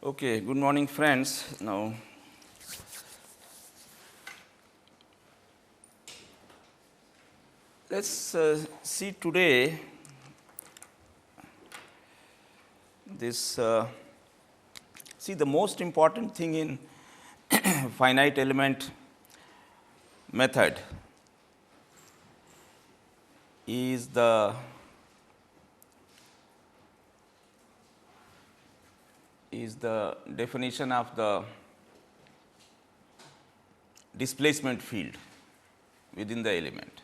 Okay, good morning friends. Now, let us see today this see the most important thing in finite element method is the definition of the displacement field within the element.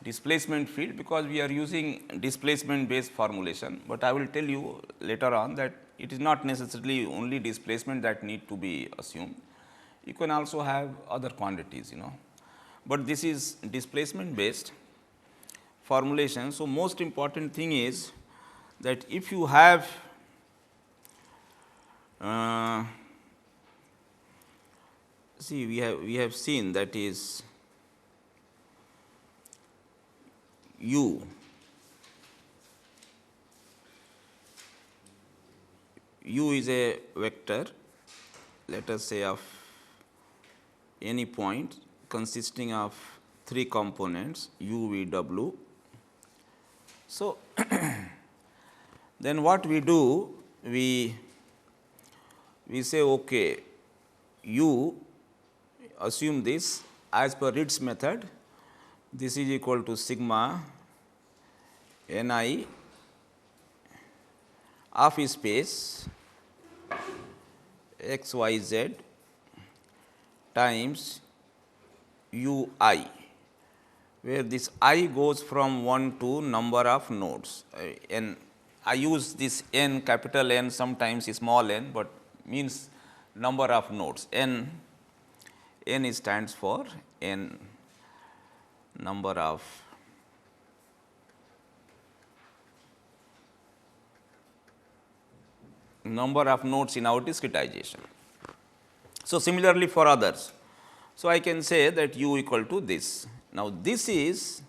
Displacement field, because we are using displacement based formulation, but I will tell you later on that it is not necessarily only displacement that need to be assumed. You can also have other quantities, but this is displacement based formulation. So, most important thing is that if you have see we have seen that is u is a vector, let us say of any point consisting of 3 components u, v, w. So, then what we do, we say okay, u, assume this as per Ritz method, this is equal to sigma ni of space x y z times u I, where this I goes from 1 to number of nodes. And I use this n, capital N, sometimes small n, but means number of nodes. N stands for n number of nodes in our discretization. So, similarly for others. So, I can say that u equal to this. Now, this is,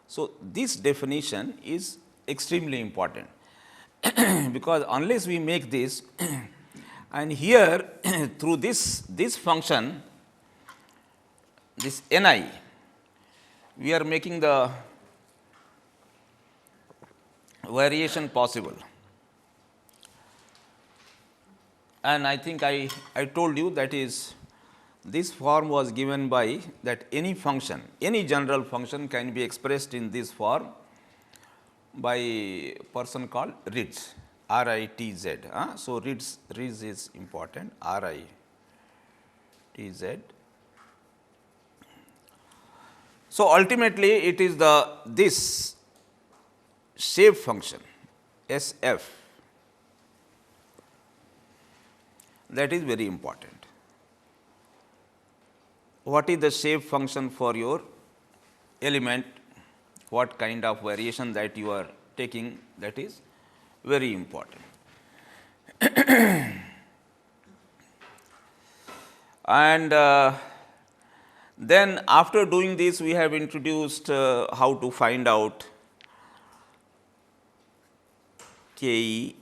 so this definition is extremely important because unless we make this and here through this function, this ni, we are making the variation possible. And I think I told you that is this form was given by that any function, any general function can be expressed in this form by a person called Ritz, R-I-T-Z. So, Ritz is important, R-I-T-Z. So, ultimately it is this shape function S-F that is very important. What is the shape function for your element, what kind of variation that you are taking, that is very important. And then after doing this, we have introduced how to find out Ke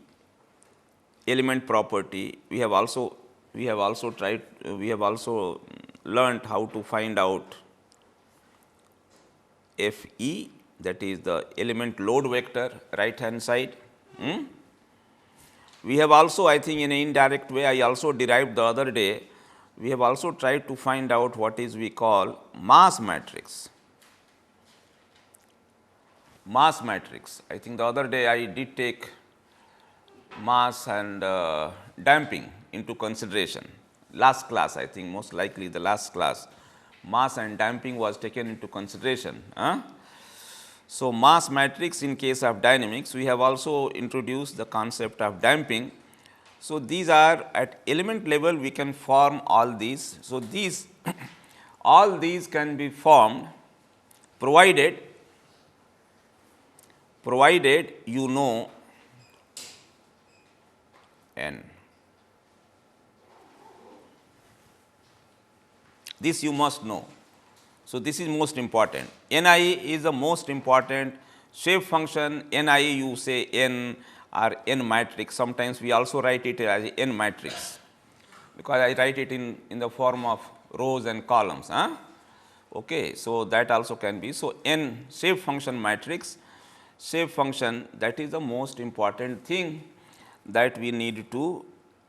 element property. We have also learned how to find out Fe, that is the element load vector, right hand side. We have also, I think in an indirect way, I also derived the other day, we have also tried to find out what is we call mass matrix. Mass matrix. I think the other day I did take mass and damping into consideration. Last class, I think most likely the last class, mass and damping was taken into consideration. So, mass matrix in case of dynamics, we have also introduced the concept of damping. So, these are at element level we can form all these. So, these all these can be formed provided you know n. This you must know. So, this is most important. Ni is the most important shape function. Ni you say n or n matrix. Sometimes we also write it as n matrix, because I write it in the form of rows and columns. Okay. So, that also can be. So, n shape function matrix, shape function, that is the most important thing that we need to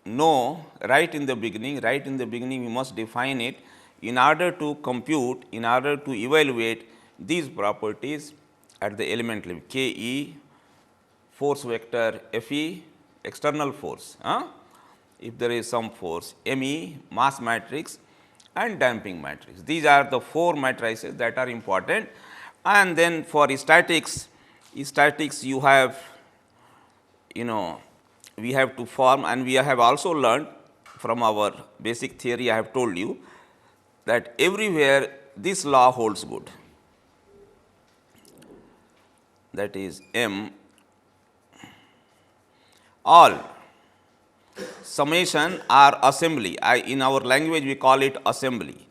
know right in the beginning. Right in the beginning we must define it in order to compute, in order to evaluate these properties at the element level. K E, force vector F E, external force, if there is some force, M E, mass matrix, and damping matrix. These are the 4 matrices that are important. And then for statics you have, we have to form, and we have also learned from our basic theory, I have told you that everywhere this law holds good, that is M, all summation or assembly, in our language we call it assembly,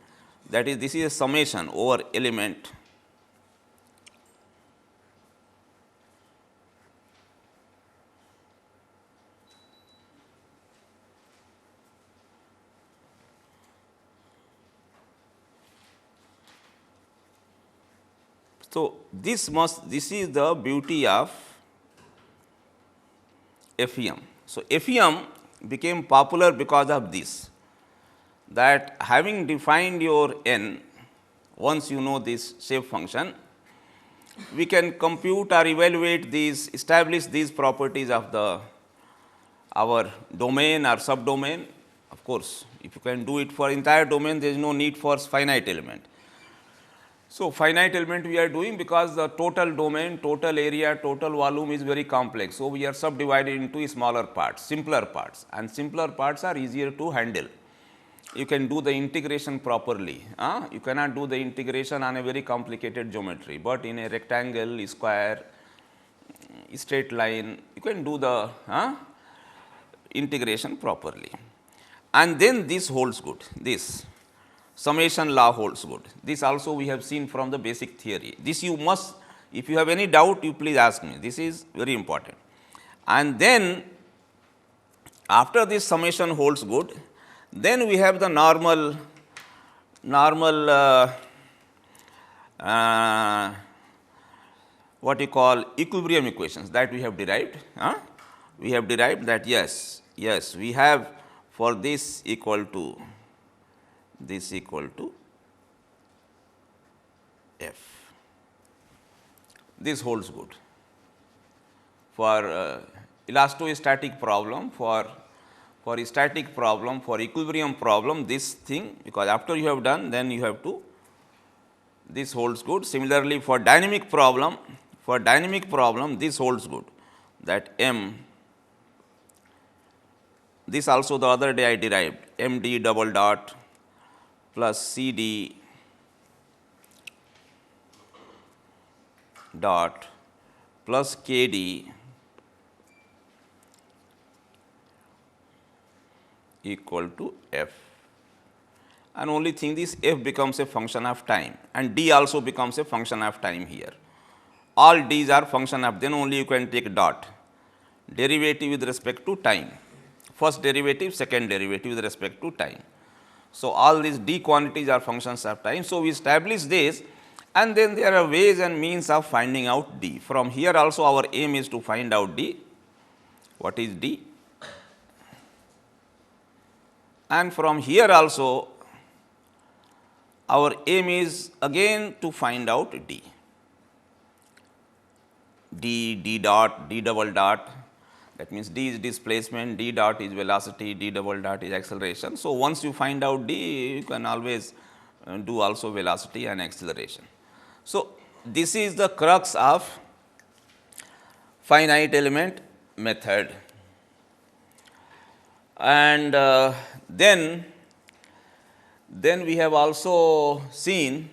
that is, this is a summation over element So, this is the beauty of FEM. So, FEM became popular because of this, that having defined your n, once you know this shape function, we can compute or evaluate these, establish these properties of our domain or subdomain. Of course, if you can do it for entire domain, there is no need for finite element. So, finite element we are doing because the total domain, total area, total volume is very complex. So, we are subdivided into smaller parts, simpler parts, and simpler parts are easier to handle. You can do the integration properly. You cannot do the integration on a very complicated geometry, but in a rectangle, square, straight line, you can do the integration properly. And then this holds good, this summation law holds good. This also we have seen from the basic theory. This you must, if you have any doubt, you please ask me. This is very important. And then after this summation holds good, then we have the normal what you call equilibrium equations that we have derived. We have derived that yes, we have for this equal to F. This holds good for elastostatic problem, for static problem, for equilibrium problem, this thing, because after you have done, then you have to, this holds good. Similarly, for dynamic problem, this holds good, that M, this also the other day I derived, M d double dot plus C d dot plus K d equal to F, and only thing this F becomes a function of time and d also becomes a function of time here. All d's are function of, then only you can take dot, derivative with respect to time, first derivative, second derivative with respect to time. So, all these d quantities are functions of time. So, we establish this, and then there are ways and means of finding out d. From here also our aim is to find out d. What is d? And from here also our aim is again to find out d, d dot, d double dot. That means d is displacement, d dot is velocity, d double dot is acceleration. So, once you find out d, you can always do also velocity and acceleration. So, this is the crux of finite element method. And then we have also seen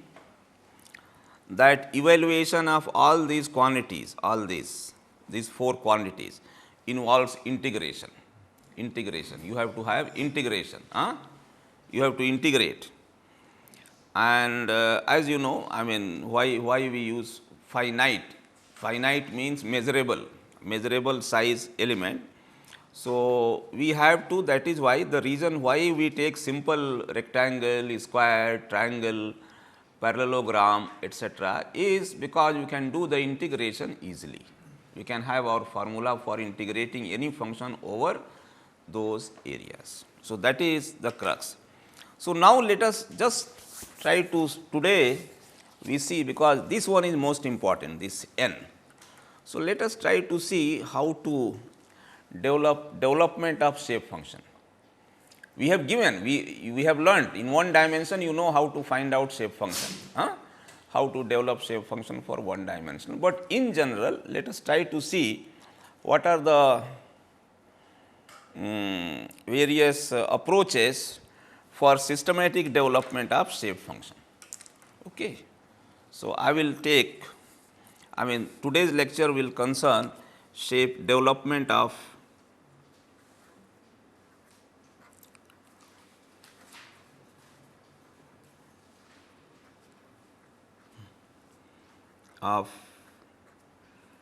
that evaluation of all these quantities, all these 4 quantities involves integration. You have to have integration. You have to integrate. And as you know, I mean, why we use finite? Finite means measurable size element. So, we have to, that is why the reason why we take simple rectangle, square, triangle, parallelogram, etc., is because you can do the integration easily. We can have our formula for integrating any function over those areas. So, that is the crux. So, now let us just try to today we see, because this one is most important, this n. So, let us try to see how to development of shape function. We have given, we have learned in one dimension, you know how to find out shape function, how to develop shape function for one dimension. But in general, let us try to see what are the various approaches for systematic development of shape function. Okay. So, I will take, I mean, today's lecture will concern shape development of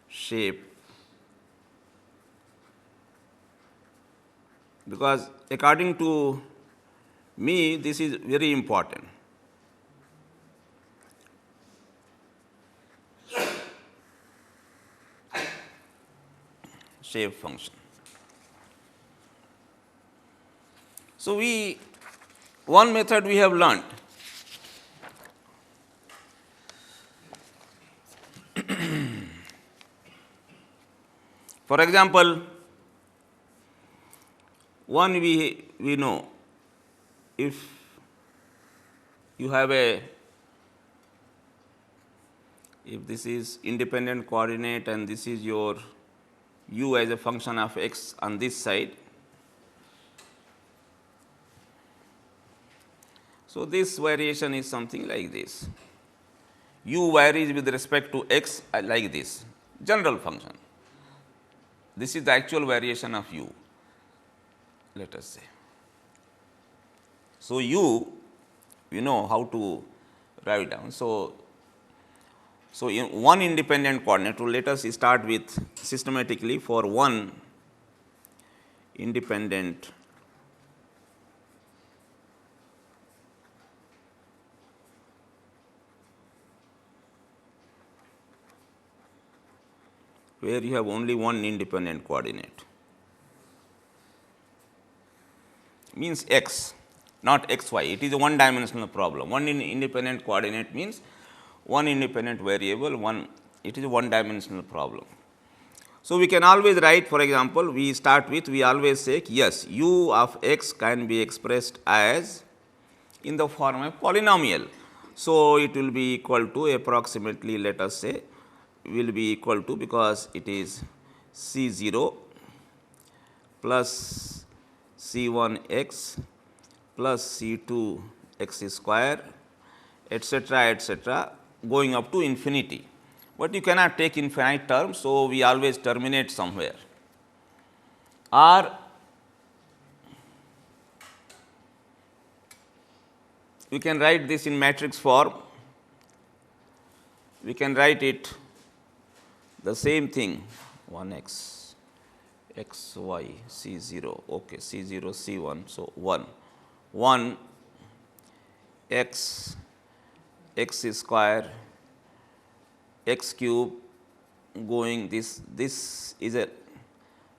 shape, because according to me this is very important. Shape function. So, one method we have learned. For example, one we know, if you have if this is independent coordinate and this is your u as a function of x on this side. So, this variation is something like this. U varies with respect to x like this, general function. This is the actual variation of u, let us say. So, u, we know how to write it down. So, in one independent coordinate, so let us start with systematically for one independent where you have only one independent coordinate, means x, not x y. It is a one dimensional problem. One independent coordinate means one independent variable, it is a one dimensional problem. So, we can always write, for example, we start with, we always say yes, u of x can be expressed as in the form of polynomial. So, it will be equal to approximately, let us say, will be equal to, because it is C 0 plus C 1 x plus C 2 x square, etc., going up to infinity. But you cannot take infinite terms. So, we always terminate somewhere, or we can write this in matrix form. We can write it the same thing, 1 x, x y, C 0, okay, C 0, C 1. So, 1 x square, x cube, going this is a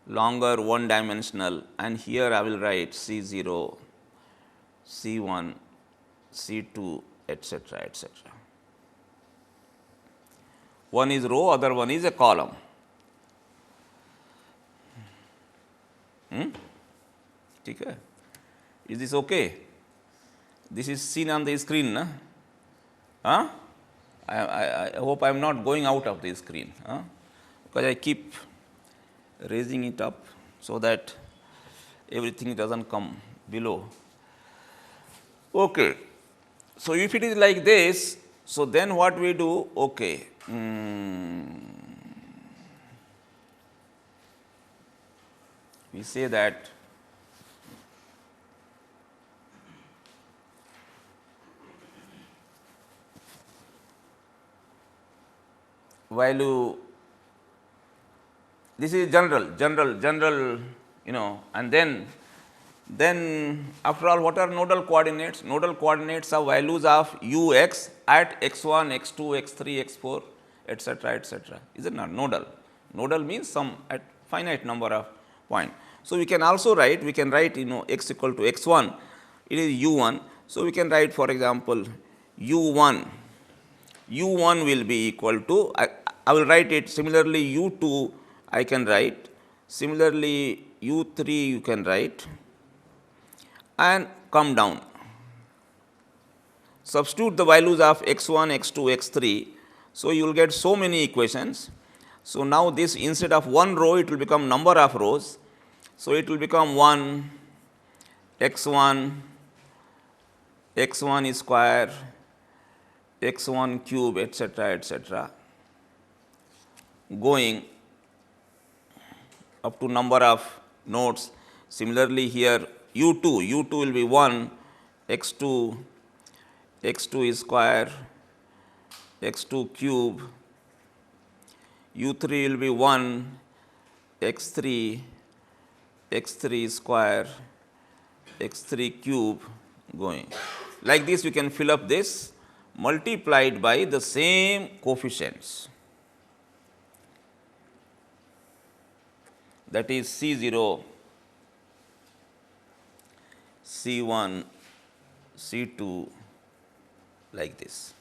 longer one dimensional, and here I will write C 0, C 1, C 2, etc., One is row, other one is a column. ठीक है, is this okay? This is seen on the screen, na? Huh? I hope I am not going out of the screen, huh? Because I keep raising it up so that everything doesn't come below. Okay. So, if it is like this, so then what we do? Okay. We say that value, this is general, and then after all, what are nodal coordinates? Nodal coordinates are values of u x at x 1, x 2, x 3, x 4, etc., is it not nodal? Nodal means some at finite number of point. So, we can also write, x equal to x 1, it is u 1. So, we can write, for example, u 1 will be equal to, I will write it similarly, u 2 I can write, similarly u 3 you can write, and come down. Substitute the values of x 1, x 2, x 3. So, you will get so many equations. So, now this instead of one row it will become number of rows. So, it will become 1 x 1 square, x 1 cube, etc., going up to number of nodes. Similarly, here u 2 will be 1 x 2 is square, x 2 cube, u 3 will be 1 x 3 square, x 3 cube, going. Like this we can fill up this multiplied by the same coefficients, that is C 0, C 1, C 2, like this.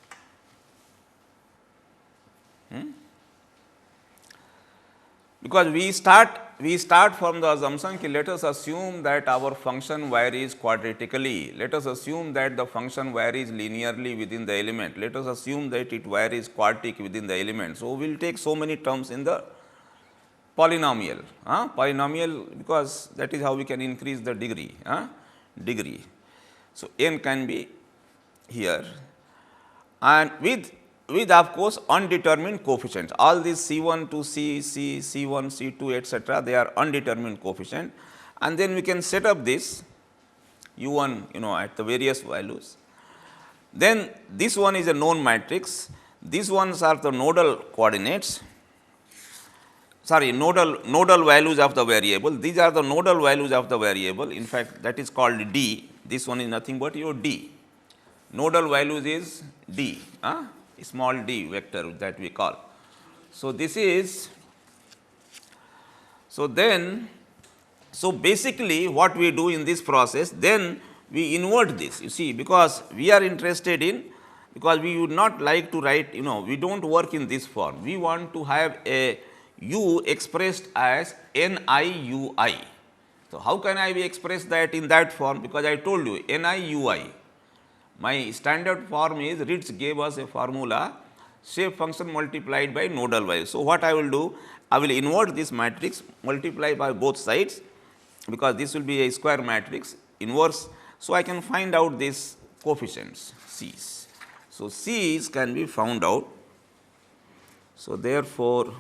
Because we start from the assumption that let us assume that our function varies quadratically, let us assume that the function varies linearly within the element, let us assume that it varies quartic within the element. So, we will take so many terms in the polynomial, because that is how we can increase the degree. So, n can be here, and with of course undetermined coefficients. All these C 1 to C 1, C 2, etc., they are undetermined coefficient, and then we can set up this u 1 at the various values. Then this one is a known matrix, these ones are the nodal coordinates, nodal values of the variable. These are the nodal values of the variable. In fact, that is called D. This one is nothing but your D. Nodal values is D, small d vector that we call. So, this is, so basically what we do in this process, then we invert this, you see, because we are interested in, because we would not like to write, we do not work in this form. We want to have a u expressed as NIUI. So, how can I be express that in that form? Because I told you NIUI. My standard form is Ritz gave us a formula, shape function multiplied by nodal value. So, what I will do? I will invert this matrix, multiply by both sides, because this will be a square matrix, inverse. So, I can find out these coefficients C's. So, C's can be found out. So, therefore,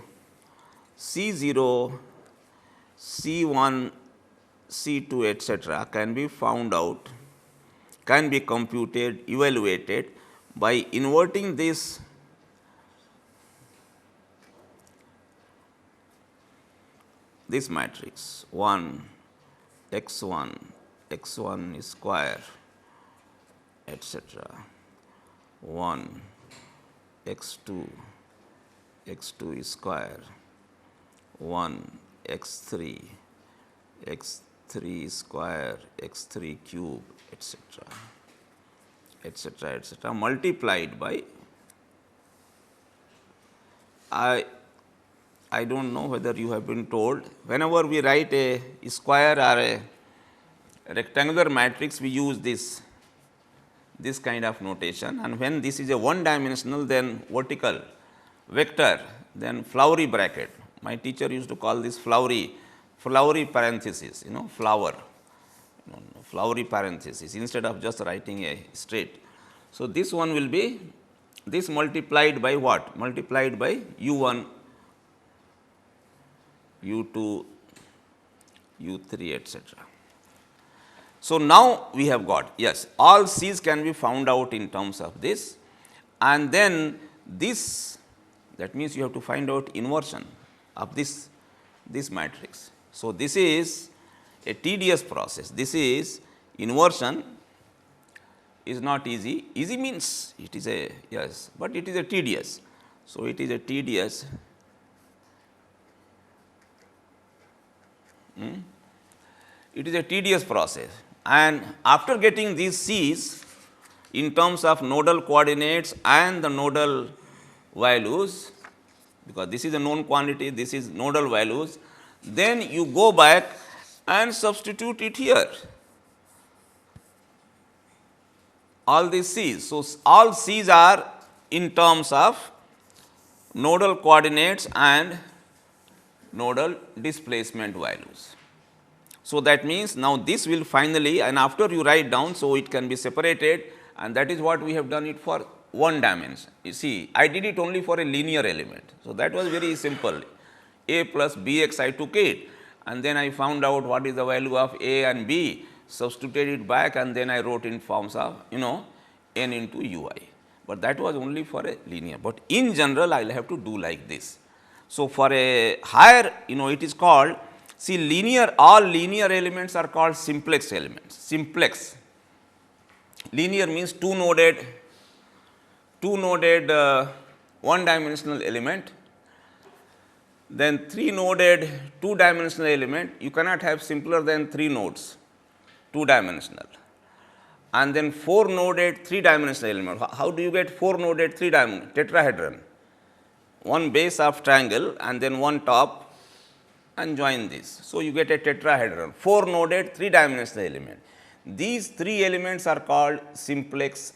C 0, C 1, C 2, etc., can be found out, can be computed, evaluated by inverting this matrix 1 x 1 is square, etc., 1 x 2 is square, 1 x 3 square, x 3 cube, etc., multiplied by, I do not know whether you have been told, whenever we write a square or a rectangular matrix, we use this kind of notation, and when this is a one dimensional, then vertical vector, then flowery bracket. My teacher used to call this flowery parenthesis, flowery parenthesis instead of just writing a straight. So, this one will be this multiplied by what? Multiplied by u1, u2, u3, etc. So, now we have got, yes, all C's can be found out in terms of this, and then this, that means you have to find out inversion of this matrix. So, this is a tedious process. This is inversion is not easy. Easy means it is a, yes, but it is a tedious. So, it is a tedious it is a tedious process, and after getting these C's in terms of nodal coordinates and the nodal values, because this is a known quantity, this is nodal values, then you go back and substitute it here, all these C's. So, all C's are in terms of nodal coordinates and nodal displacement values. So, that means now this will finally, and after you write down, so it can be separated, and that is what we have done it for one dimension. You see, I did it only for a linear element. So, that was very simple. A plus bx I took it, and then I found out what is the value of a and b, substituted it back, and then I wrote in forms of n into ui. But that was only for a linear. But in general, I will have to do like this. So, for a higher, it is called, see, linear, all linear elements are called simplex elements. Simplex. Linear means two noded one dimensional element, then three noded two dimensional element. You cannot have simpler than 3 nodes, 2 dimensional, and then 4 noded 3 dimensional element. How do you get 4 noded 3 dimensional? Tetrahedron, one base of triangle and then one top and join this. So, you get a tetrahedron, 4 noded 3 dimensional element. These 3 elements are called simplex.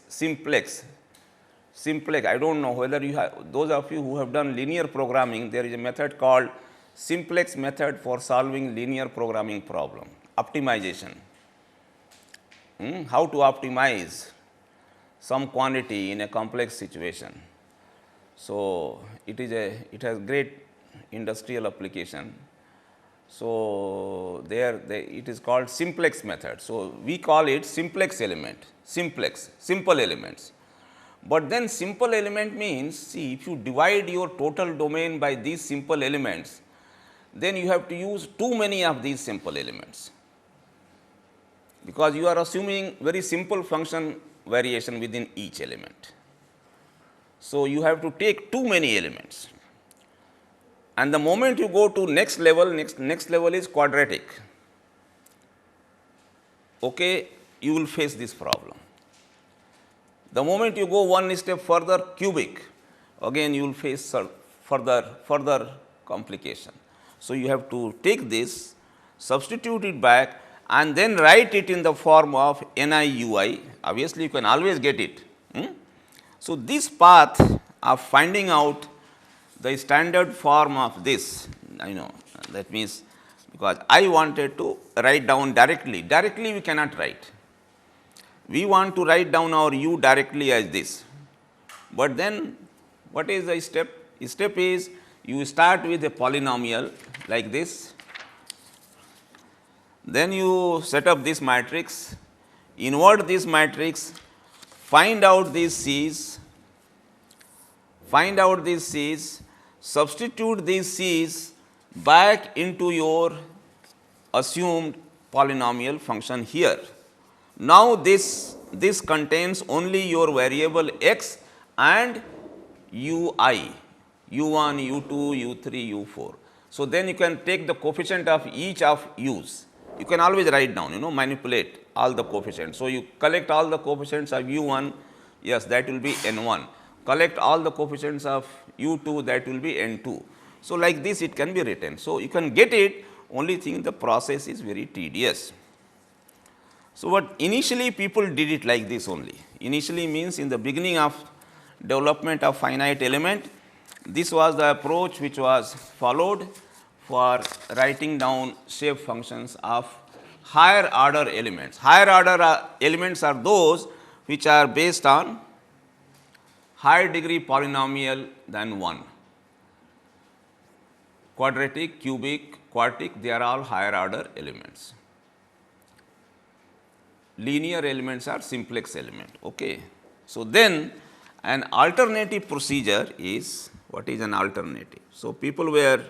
I do not know whether you have, those of you who have done linear programming, there is a method called simplex method for solving linear programming problem, optimization. How to optimize some quantity in a complex situation. So, it has great industrial application. So, it is called simplex method. So, we call it simplex element, simple elements. But then simple element means, see, if you divide your total domain by these simple elements, then you have to use too many of these simple elements, because you are assuming very simple function variation within each element. So, you have to take too many elements, and the moment you go to next level is quadratic. Okay, you will face this problem. The moment you go one step further, cubic, again you will face further complication. So, you have to take this, substitute it back, and then write it in the form of NIUI. Obviously, you can always get it. So, this path of finding out the standard form of this, that means, because I wanted to write down directly we cannot write. We want to write down our u directly as this, but then what is the step? The step is you start with a polynomial like this, then you set up this matrix, invert this matrix, find out these C's, substitute these C's back into your assumed polynomial function here. Now, this contains only your variable x and ui, u1, u2, u3, u4. So, then you can take the coefficient of each of u's. You can always write down, manipulate all the coefficients. So, you collect all the coefficients of u1, yes, that will be n1. Collect all the coefficients of u2, that will be n2. So, like this it can be written. So, you can get it, only thing the process is very tedious. So, what initially people did it like this only. Initially means in the beginning of development of finite element, this was the approach which was followed for writing down shape functions of higher order elements. Higher order elements are those which are based on higher degree polynomial than 1. Quadratic, cubic, quartic, they are all higher order elements. Linear elements are simplex element. Okay. So, then an alternative procedure is, what is an alternative? So, people were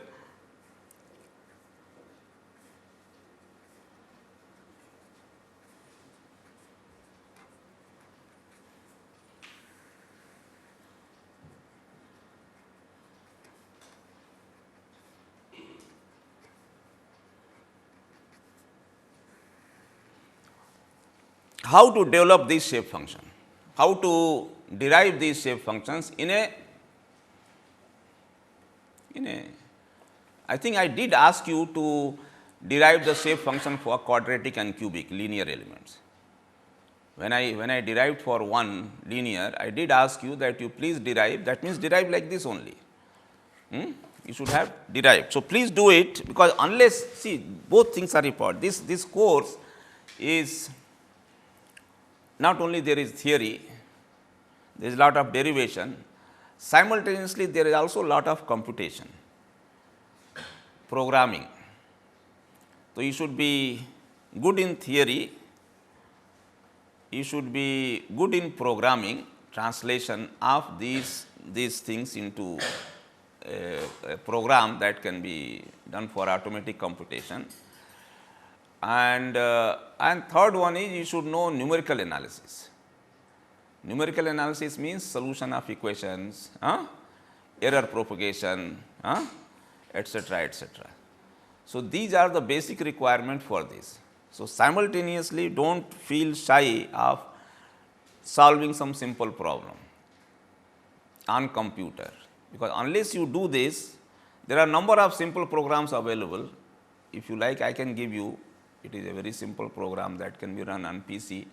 how to develop this shape function, how to derive these shape functions in a I think I did ask you to derive the shape function for quadratic and cubic linear elements. When I derived for one linear, I did ask you that you please derive, that means derive like this only. You should have derived. So, please do it, because unless, see, both things are important. This course is not only there is theory, there is a lot of derivation, simultaneously there is also a lot of computation, programming. So, you should be good in theory, you should be good in programming, translation of these things into a program that can be done for automatic computation. And third one is you should know numerical analysis. Numerical analysis means solution of equations, error propagation, etc., etc. So, these are the basic requirement for this. So, simultaneously do not feel shy of solving some simple problem on computer, because unless you do this, there are number of simple programs available. If you like, I can give you, it is a very simple program that can be run on PC.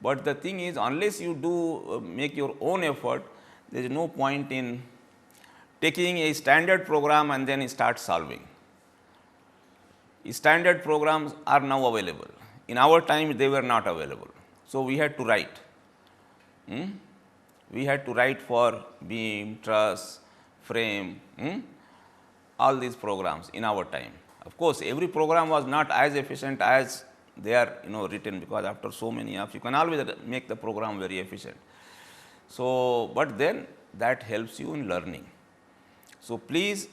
But the thing is, unless you do make your own effort, there is no point in taking a standard program and then start solving. Standard programs are now available. In our time, they were not available. So, we had to write. We had to write for beam, truss, frame, all these programs in our time. Of course, every program was not as efficient as they are written, because after so many of you can always make the program very efficient. So, but then that helps you in learning. So, please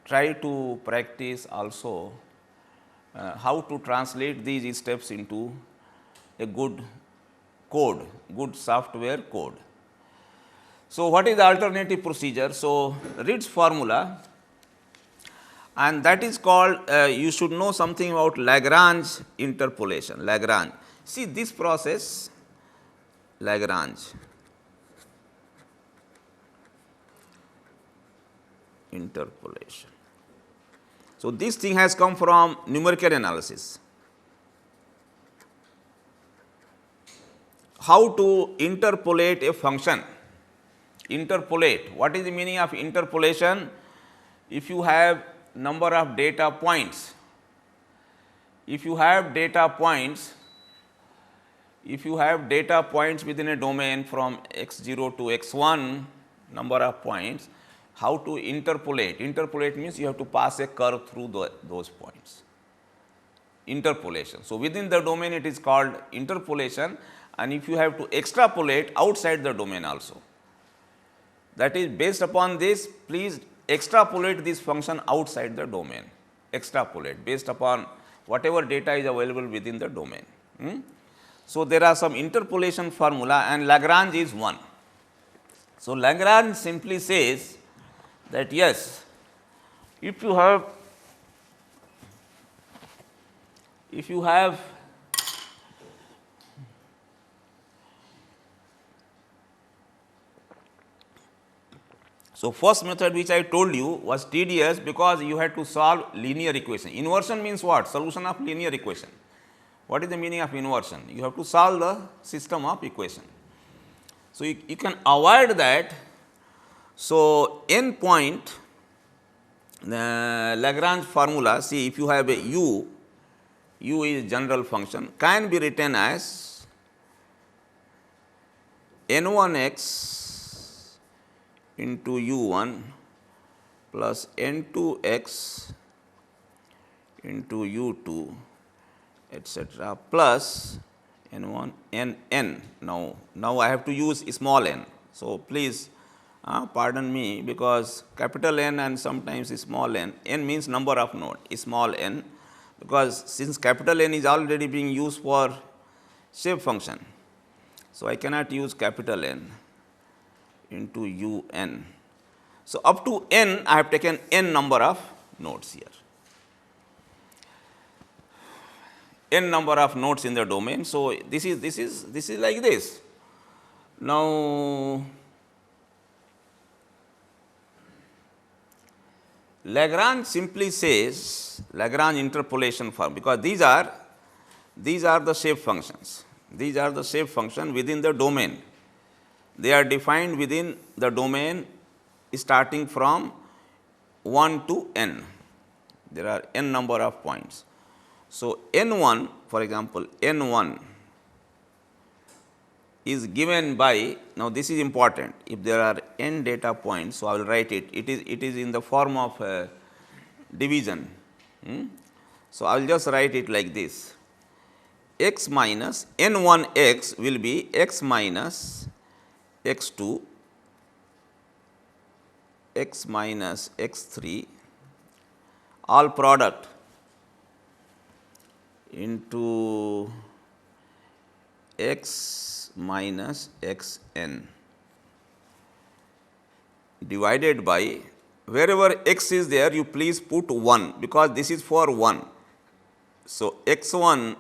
try to practice also how to translate these steps into a good code, good software code. So, what is the alternative procedure? So, Ritz formula, and that is called, you should know something about Lagrange interpolation. Lagrange. See this process, Lagrange interpolation. So, this thing has come from numerical analysis. How to interpolate a function? Interpolate. What is the meaning of interpolation? If you have number of data points, if you have data points within a domain from x0 to x1, number of points, how to interpolate? Interpolate means you have to pass a curve through those points. Interpolation. So, within the domain it is called interpolation, and if you have to extrapolate outside the domain also. That is, based upon this, please extrapolate this function outside the domain. Extrapolate based upon whatever data is available within the domain. So, there are some interpolation formula, and Lagrange is one. So, Lagrange simply says that yes, if you have So, first method which I told you was tedious because you had to solve linear equation. Inversion means what? Solution of linear equation. What is the meaning of inversion? You have to solve the system of equation. So, you can avoid that. So, n point Lagrange formula, see if you have a u is general function, can be written as n1x into u1 plus n2x into u2 etc. plus n1 n. Now I have to use small n. So, please pardon me, because capital N and sometimes small n, n means number of node, small n, because since capital N is already being used for shape function. So, I cannot use capital N into u n. So, up to n I have taken n number of nodes here, n number of nodes in the domain. So, this is like this. Now, Lagrange simply says Lagrange interpolation form, because these are the shape functions. These are the shape function within the domain. They are defined within the domain starting from 1 to n. There are n number of points. So, n1, for example, n1 is given by, now this is important, if there are n data points. So, I will write it, it is in the form of division. So, I will just write it like this: x minus n1 x will be x minus x2, x minus x3, all product into x minus x n divided by, wherever x is there you please put 1, because this is for 1. So, x1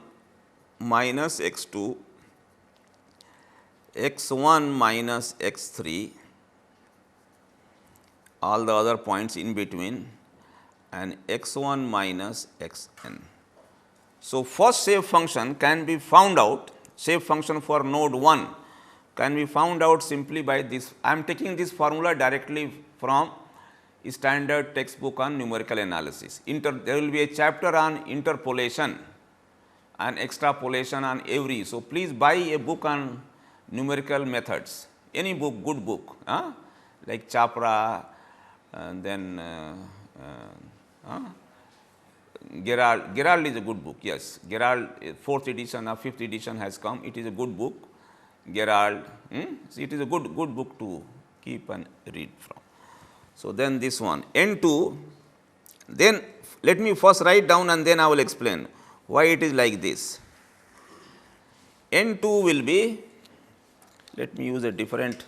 minus x2, x1 minus x3, all the other points in between, and x1 minus xn. So, first shape function can be found out, shape function for node 1 can be found out simply by this. I am taking this formula directly from standard textbook on numerical analysis. There will be a chapter on interpolation and extrapolation on every. So, please buy a book on numerical methods, any book, good book, like Chapra, and then Gerald is a good book, yes. Gerald, 4th edition or 5th edition has come, it is a good book, Gerald. So, it is a good book to keep and read from. So, then this one, N2, then let me first write down and then I will explain why it is like this. N2 will be, let me use a different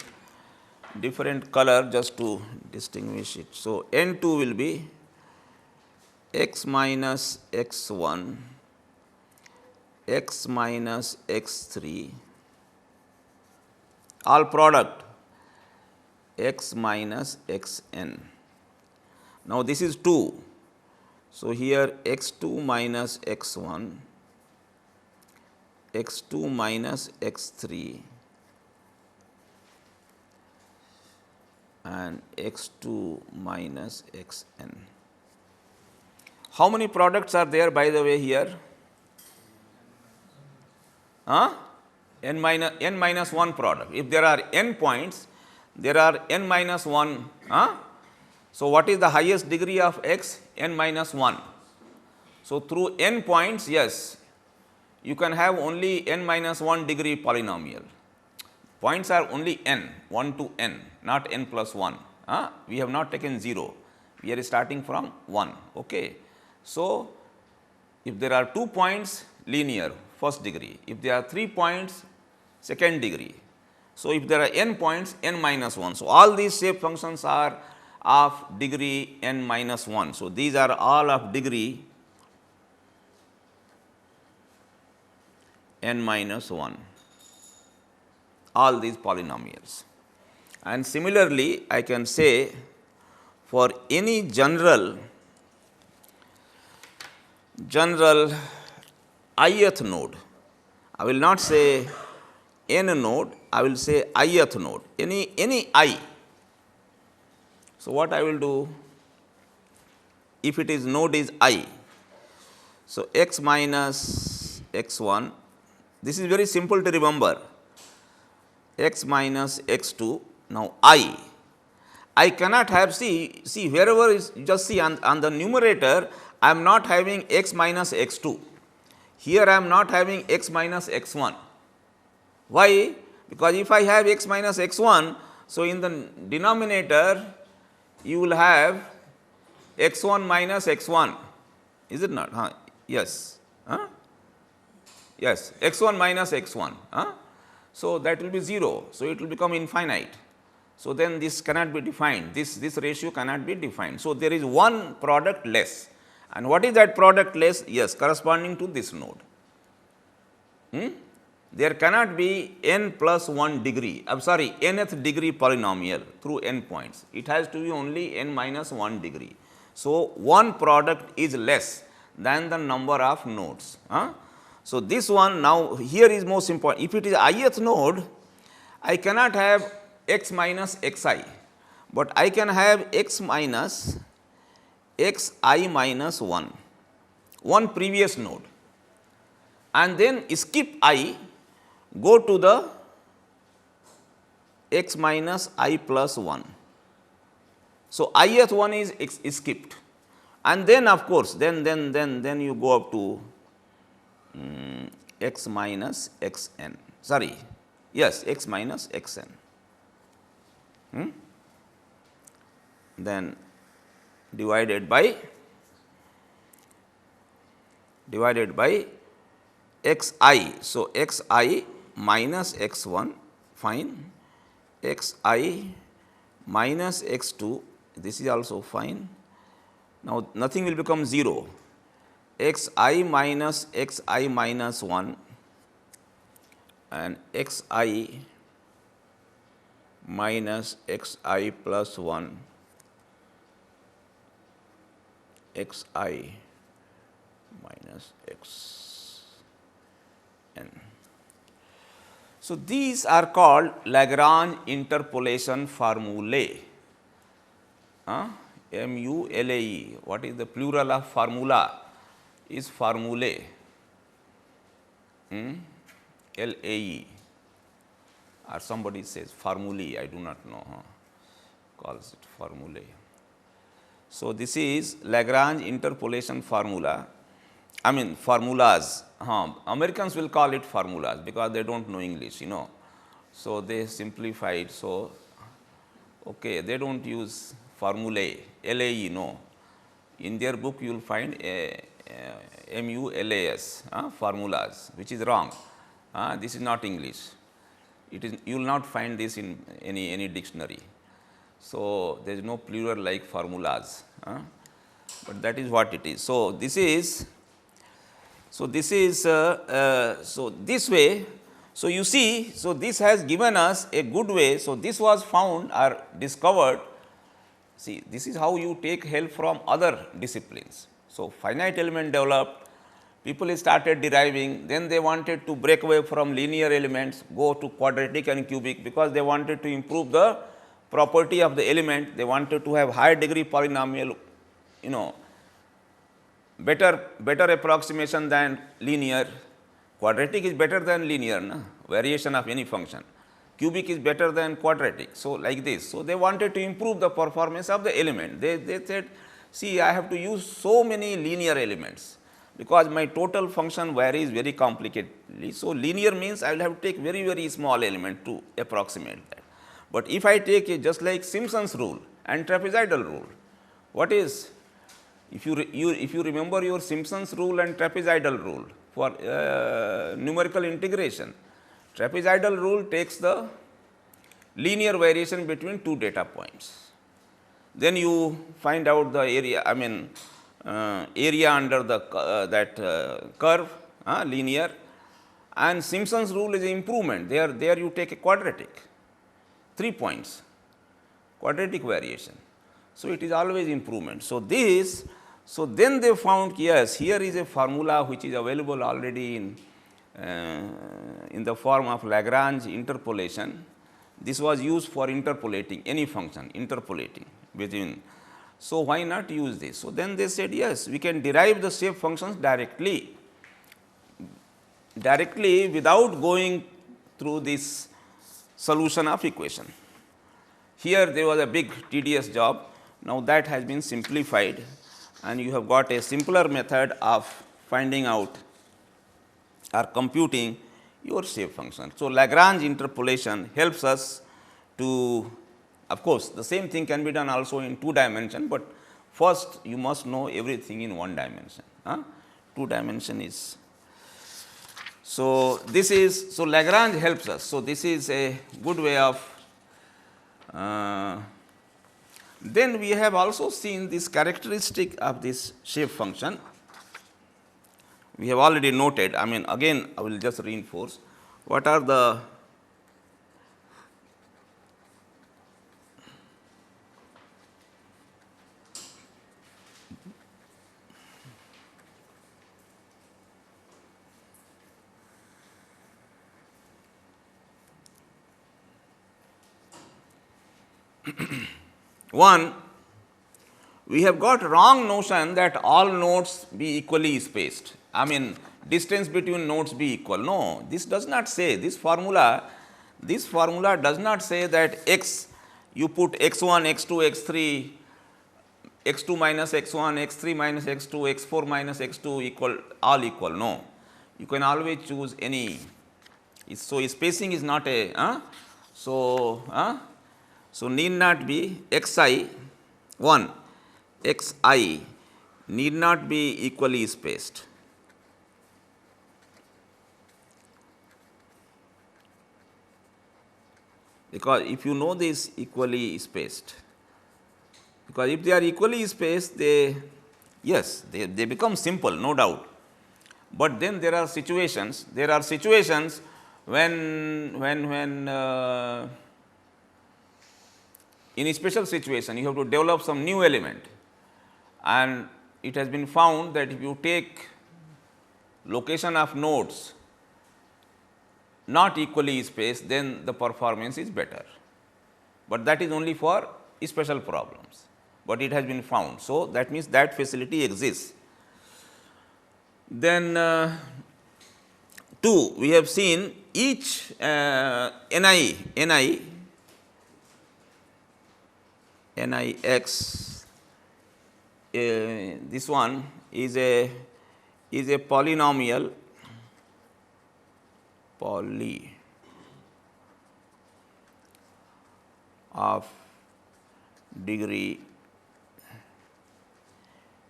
color just to distinguish it. So, N2 will be x minus x1, x minus x3, all product x minus xn. Now, this is 2. So, here x2 minus x1, x2 minus x3 and x2 minus xn. How many products are there, by the way, here? N minus 1 product. If there are n points, there are n minus 1. So, what is the highest degree of x? N minus 1. So, through n points, yes, you can have only n minus 1 degree polynomial. Points are only n, 1 to n, not n plus 1. We have not taken 0. We are starting from 1. Okay. So, if there are 2 points, linear, first degree. If there are 3 points, second degree. So, if there are n points, n minus 1. So, all these shape functions are of degree n minus 1. So, these are all of degree n minus 1, all these polynomials. And similarly, I can say for any general ith node, I will not say n node, I will say ith node, any I. So, what I will do, if it is node is I, so x minus x 1, this is very simple to remember, x minus x 2, now I cannot have, see wherever is, just see on the numerator, I am not having x minus x 2, here I am not having x minus x 1. Why? Because if I have x minus x 1, so in the denominator you will have x 1 minus x 1, is it not? Yes. Yes, x 1 minus x 1. So, that will be 0. So, it will become infinite. So, then this cannot be defined, this ratio cannot be defined. So, there is one product less, and what is that product less? Yes, corresponding to this node. There cannot be n plus 1 degree, I am sorry, nth degree polynomial through n points, it has to be only n minus 1 degree. So, one product is less than the number of nodes. So, this one now here is most important, if it is ith node, I cannot have x minus x I, but I can have x minus x I minus 1, one previous node, and then skip I, go to the x minus I plus 1. So, ith one is skipped, and then of course, then you go up to x minus x n, sorry, yes, x minus x n. Then divided by x I. So, x I minus x 1, fine, x I minus x 2, this is also fine. Now, nothing will become 0, x I minus x I minus 1 and x I minus x I plus 1, x I minus x n. So, these are called Lagrange interpolation formulae. MULAE. What is the plural of formula? Is formulae. LAE, or somebody says formulae, I do not know, calls it formulae. So, this is Lagrange interpolation formula, I mean formulas. Americans will call it formulas because they do not know English, So, they simplify it. So, okay, they do not use formulae, LAE, no. In their book you will find MULAS, formulas, which is wrong. This is not English. It is, you will not find this in any dictionary. So, there is no plural like formulas, but that is what it is. So, this is this way. So, you see, so this has given us a good way. So, this was found or discovered. See, this is how you take help from other disciplines. So, finite element developed, people started deriving, then they wanted to break away from linear elements, go to quadratic and cubic, because they wanted to improve the property of the element, they wanted to have higher degree polynomial, better approximation than linear. Quadratic is better than linear, variation of any function. Cubic is better than quadratic. So, like this. So, they wanted to improve the performance of the element. They said, see, I have to use so many linear elements, because my total function varies very complicatedly. So, linear means I will have to take very small element to approximate that. But if I take just like Simpson's rule and trapezoidal rule, what is, if you remember your Simpson's rule and trapezoidal rule for numerical integration, trapezoidal rule takes the linear variation between two data points. Then you find out the area, I mean area under the curve, linear, and Simpson's rule is an improvement. There you take a quadratic, 3 points. quadratic variation. So, it is always improvement. So, this, so then they found, yes, here is a formula which is available already in the form of Lagrange interpolation. This was used for interpolating any function, interpolating between. So, why not use this? So, then they said, yes, we can derive the shape functions directly without going through this solution of equation. Here there was a big tedious job. Now, that has been simplified and you have got a simpler method of finding out or computing your shape function. So, Lagrange interpolation helps us to, of course, the same thing can be done also in 2 dimension, but first you must know everything in 1 dimension. 2 dimension is. So, this is, so Lagrange helps us. So, this is a good way of, then we have also seen this characteristic of this shape function. We have already noted, I mean again I will just reinforce what are the one, we have got wrong notion that all nodes be equally spaced. I mean distance between nodes be equal. No, this does not say, this formula does not say that x, you put x1, x2, x3, x2 minus x1, x3 minus x2, x4 minus x2 equal, all equal. No, you can always choose any. So, spacing is not a, so need not be xi 1, xi need not be equally spaced. Because if you know this equally spaced, because if they are equally spaced, they, yes, they become simple, no doubt. But then there are situations when in a special situation you have to develop some new element, and it has been found that if you take location of nodes not equally spaced, then the performance is better, but that is only for special problems, but it has been found. So, that means that facility exists. Then 2, we have seen each Nix, this one is a polynomial of degree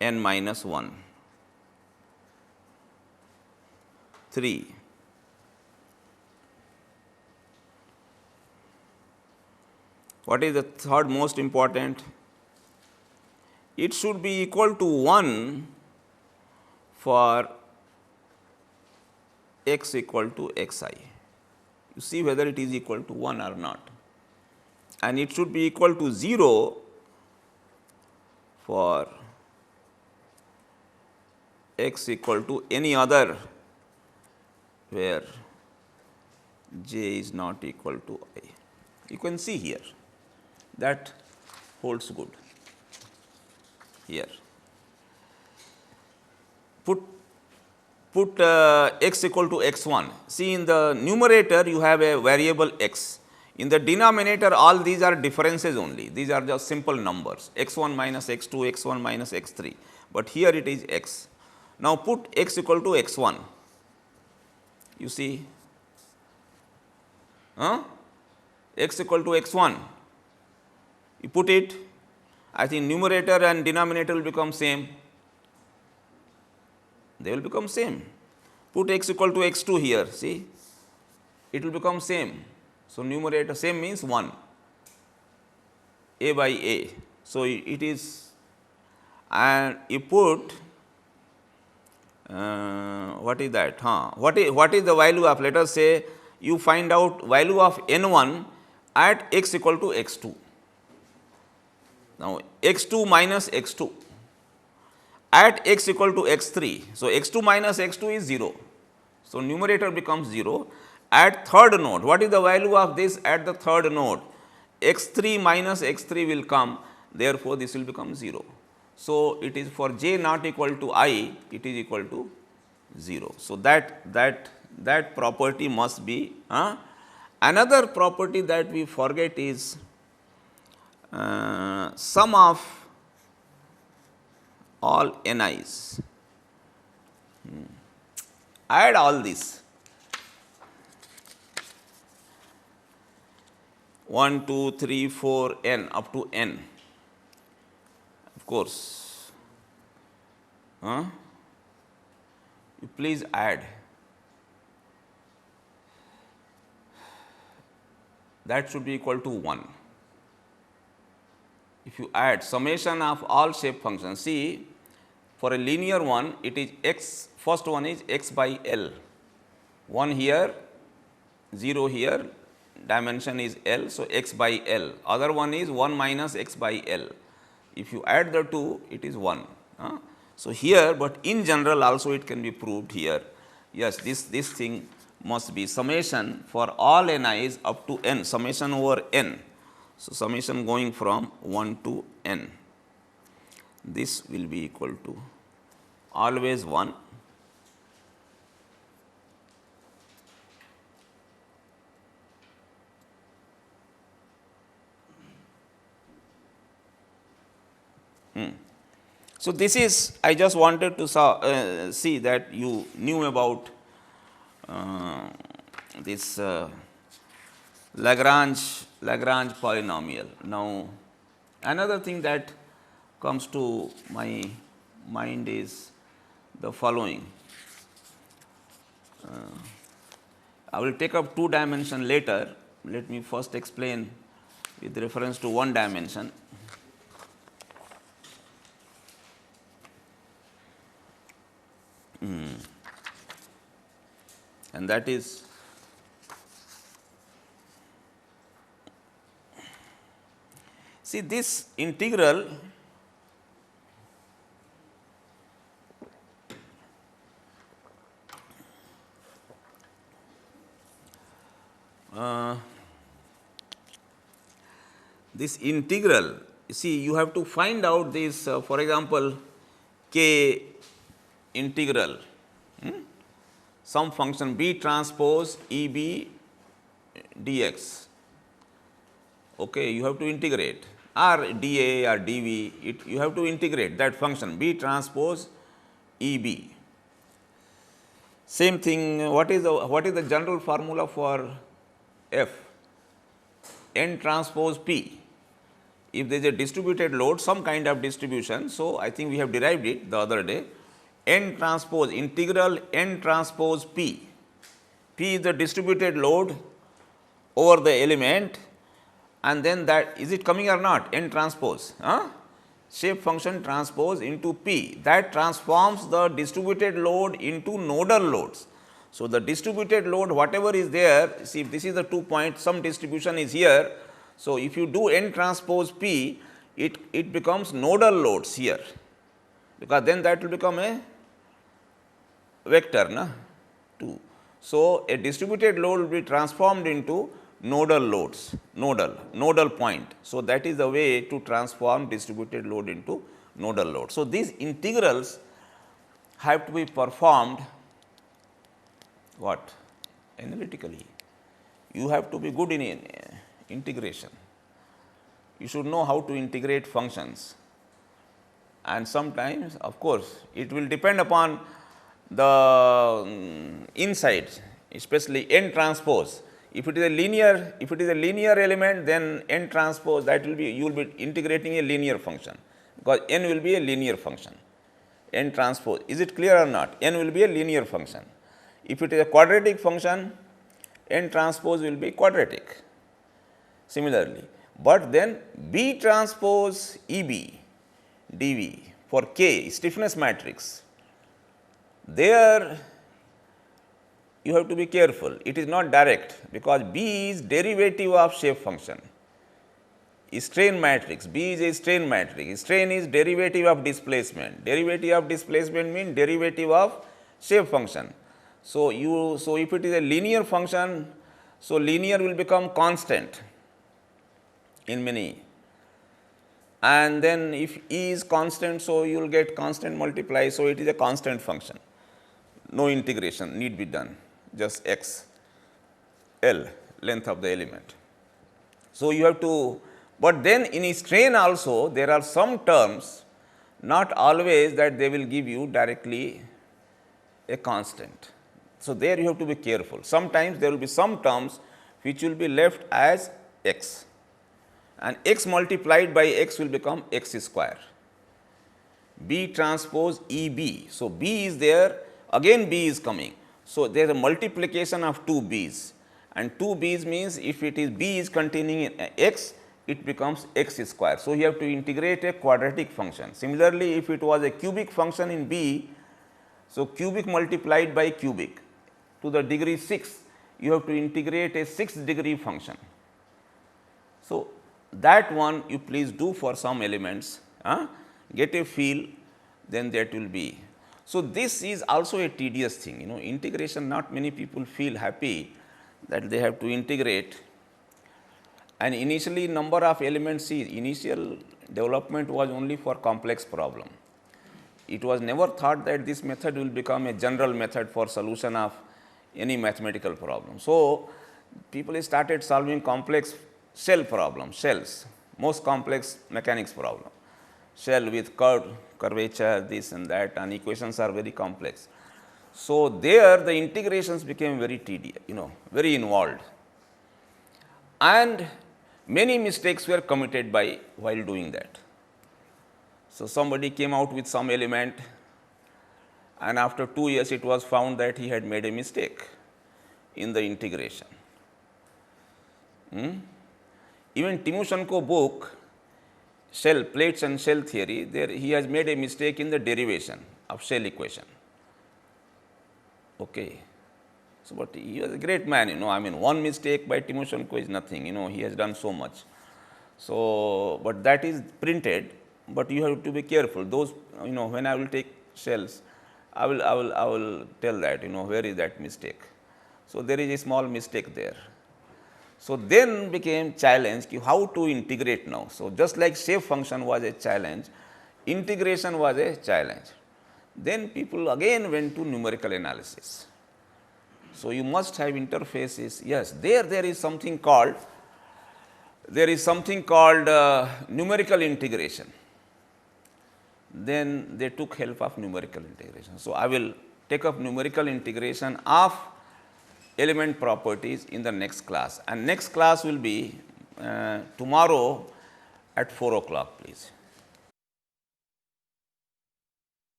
n minus 1, 3. What is the third most important? It should be equal to 1 for x equal to xi. You see whether it is equal to 1 or not, and it should be equal to 0 for x equal to any other where j is not equal to I. You can see here that holds good here. Put x equal to x1. See, in the numerator you have a variable x. In the denominator all these are differences only. These are just simple numbers, x1 minus x2, x1 minus x3, but here it is x. Now, put x equal to x1. You see, x equal to x1. You put it, I think numerator and denominator will become same. They will become same. Put x equal to x2 here, see, it will become same. So, numerator same means 1, a by a. So, it is, and you put what is that? What is the value of, let us say you find out value of n1 at x equal to x2. Now, x 2 minus x 2 at x equal to x 3. So, x 2 minus x 2 is 0. So, numerator becomes 0 at third node. What is the value of this at the third node? X 3 minus x 3 will come, therefore, this will become 0. So, it is for j not equal to I, it is equal to 0. So, that property must be. Another property that we forget is sum of all ni's. Add all this 1, 2, 3, 4, n up to n. Of course, you please add. That should be equal to 1. If you add summation of all shape functions, see, for a linear one, it is x, first one is x by L, 1 here, 0 here, dimension is L, so x by L, other one is 1 minus x by L. If you add the two, it is 1. So, here, but in general also it can be proved here. Yes, this thing must be summation for all ni's up to n, summation over n. So, summation going from 1 to n, this will be equal to always 1 . So, this is, I just wanted to see that you knew about this Lagrange polynomial. Now, another thing that comes to my mind is the following. I will take up 2 dimension later. Let me first explain with reference to 1 dimension. And that is see this integral you see, you have to find out this for example, k integral some function b transpose E b dx. Okay, you have to integrate, or dA or dV, you have to integrate that function b transpose E b. Same thing, what is the general formula for f? N transpose P. If there is a distributed load, some kind of distribution, so I think we have derived it the other day. N transpose integral N transpose P. P is the distributed load over the element, and then that, is it coming or not? N transpose, shape function transpose into P, that transforms the distributed load into nodal loads. So, the distributed load whatever is there, see, if this is the 2 point, some distribution is here. So, if you do N transpose P, it becomes nodal loads here, because then that will become a vector 2. So, a distributed load will be transformed into nodal loads, nodal point. So, that is the way to transform distributed load into nodal load. So, these integrals have to be performed what? Analytically. You have to be good in integration. You should know how to integrate functions, and sometimes of course, it will depend upon the insides, especially N transpose. If it is a linear element, then N transpose, that will be, you will be integrating a linear function, because N will be a linear function. N transpose, is it clear or not? N will be a linear function. If it is a quadratic function, N transpose will be quadratic similarly. But then B transpose E b dV for K stiffness matrix, there you have to be careful, it is not direct, because B is derivative of shape function. strain matrix. B is a strain matrix. Strain is derivative of displacement. Derivative of displacement means derivative of shape function. So if it is a linear function, so linear will become constant in many. And then if E is constant, so you will get constant multiply. So it is a constant function. No integration need be done, just x L, length of the element. So you have to, but then in a strain also there are some terms, not always that they will give you directly a constant. So there you have to be careful. Sometimes there will be some terms which will be left as x, and x multiplied by x will become x square. B transpose E B. So B is there, again B is coming. So there is a multiplication of two B's, and two B's means if it is B is containing x, it becomes x square. So you have to integrate a quadratic function. Similarly, if it was a cubic function in B, so cubic multiplied by cubic to the degree 6, you have to integrate a 6th degree function. So that one you please do for some elements, get a feel, then that will be. So this is also a tedious thing, integration. Not many people feel happy that they have to integrate, and initially number of elements, initial development was only for complex problem. It was never thought that this method will become a general method for solution of any mathematical problem. So people started solving complex shell problems, shells, most complex mechanics problem, shell with curvature, this and that, and equations are very complex. So there the integrations became very tedious, very involved, and many mistakes were committed while doing that. So somebody came out with some element, and after 2 years it was found that he had made a mistake in the integration. Even Timoshenko book, shell, plates and shell theory, there he has made a mistake in the derivation of shell equation. Okay. So, but he was a great man, I mean, one mistake by Timoshenko is nothing, he has done so much. So, but that is printed, but you have to be careful. Those, when I will take shells, I will tell that, where is that mistake. So there is a small mistake there. So then became challenge how to integrate now. So just like shape function was a challenge, integration was a challenge. Then people again went to numerical analysis. So you must have interfaces. Yes, there is something called numerical integration. Then they took help of numerical integration. So I will take up numerical integration of element properties in the next class, and next class will be tomorrow at 4 o'clock, please.